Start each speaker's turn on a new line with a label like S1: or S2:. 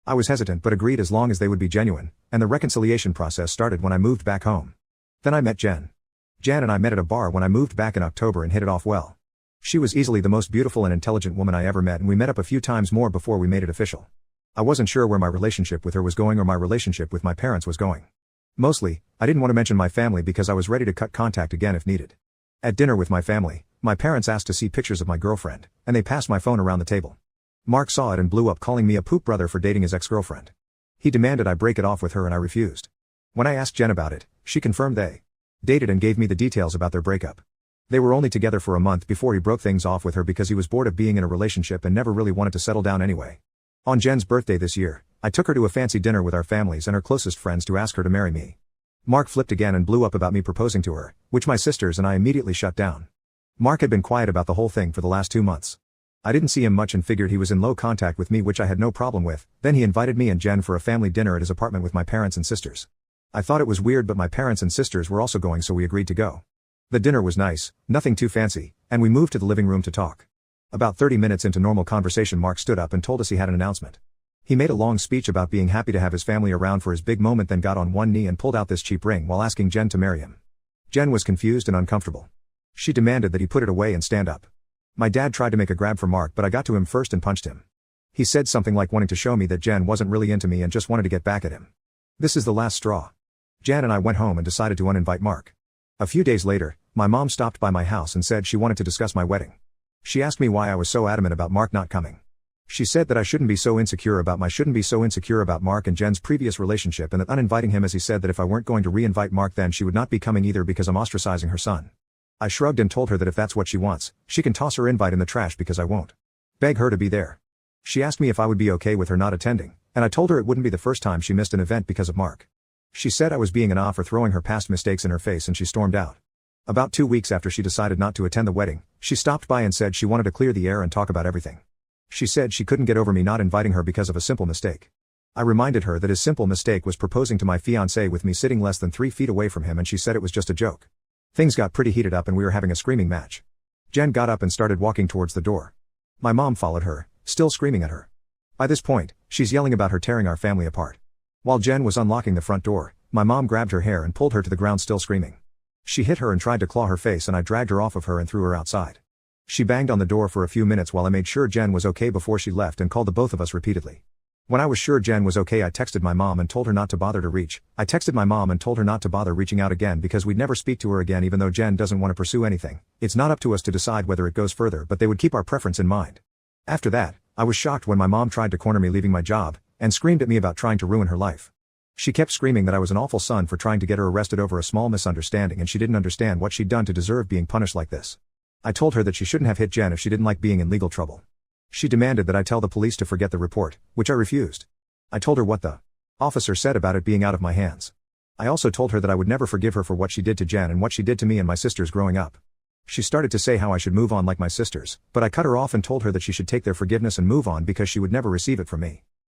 S1: I was hesitant but agreed as long as they would be genuine, and the reconciliation process started when I moved back home. Then I met Jen. Jan and I met at a bar when I moved back in October and hit it off well. She was easily the most beautiful and intelligent woman I ever met, and we met up a few times more before we made it official. I wasn't sure where my relationship with her was going or my relationship with my parents was going. Mostly, I didn't want to mention my family because I was ready to cut contact again if needed. At dinner with my family, my parents asked to see pictures of my girlfriend, and they passed my phone around the table. Mark saw it and blew up, calling me a poop brother for dating his ex-girlfriend. He demanded I break it off with her and I refused. When I asked Jen about it, she confirmed they dated and gave me the details about their breakup. They were only together for a month before he broke things off with her because he was bored of being in a relationship and never really wanted to settle down anyway. On Jen's birthday this year, I took her to a fancy dinner with our families and her closest friends to ask her to marry me. Mark flipped again and blew up about me proposing to her, which my sisters and I immediately shut down. Mark had been quiet about the whole thing for the last 2 months. I didn't see him much and figured he was in low contact with me, which I had no problem with. Then he invited me and Jen for a family dinner at his apartment with my parents and sisters. I thought it was weird, but my parents and sisters were also going, so we agreed to go. The dinner was nice, nothing too fancy, and we moved to the living room to talk. About 30 minutes into normal conversation, Mark stood up and told us he had an announcement. He made a long speech about being happy to have his family around for his big moment, then got on one knee and pulled out this cheap ring while asking Jen to marry him. Jen was confused and uncomfortable. She demanded that he put it away and stand up. My dad tried to make a grab for Mark, but I got to him first and punched him. He said something like wanting to show me that Jen wasn't really into me and just wanted to get back at him. This is the last straw. Jan and I went home and decided to uninvite Mark. A few days later, my mom stopped by my house and said she wanted to discuss my wedding. She asked me why I was so adamant about Mark not coming. She said that I shouldn't be so insecure about Mark and Jen's previous relationship, and that uninviting him, as he said that if I weren't going to re-invite Mark then she would not be coming either because I'm ostracizing her son. I shrugged and told her that if that's what she wants, she can toss her invite in the trash because I won't beg her to be there. She asked me if I would be okay with her not attending, and I told her it wouldn't be the first time she missed an event because of Mark. She said I was being an off for throwing her past mistakes in her face, and she stormed out. About 2 weeks after she decided not to attend the wedding, she stopped by and said she wanted to clear the air and talk about everything. She said she couldn't get over me not inviting her because of a simple mistake. I reminded her that his simple mistake was proposing to my fiancé with me sitting less than 3 feet away from him, and she said it was just a joke. Things got pretty heated up and we were having a screaming match. Jen got up and started walking towards the door. My mom followed her, still screaming at her. By this point, she's yelling about her tearing our family apart. While Jen was unlocking the front door, my mom grabbed her hair and pulled her to the ground, still screaming. She hit her and tried to claw her face, and I dragged her off of her and threw her outside. She banged on the door for a few minutes while I made sure Jen was okay before she left and called the both of us repeatedly. When I was sure Jen was okay, I texted my mom and told her not to bother reaching out again because we'd never speak to her again, even though Jen doesn't want to pursue anything. It's not up to us to decide whether it goes further, but they would keep our preference in mind. After that, I was shocked when my mom tried to corner me leaving my job, and screamed at me about trying to ruin her life. She kept screaming that I was an awful son for trying to get her arrested over a small misunderstanding, and she didn't understand what she'd done to deserve being punished like this. I told her that she shouldn't have hit Jen if she didn't like being in legal trouble. She demanded that I tell the police to forget the report, which I refused. I told her what the officer said about it being out of my hands. I also told her that I would never forgive her for what she did to Jen and what she did to me and my sisters growing up. She started to say how I should move on like my sisters, but I cut her off and told her that she should take their forgiveness and move on because she would never receive it from me.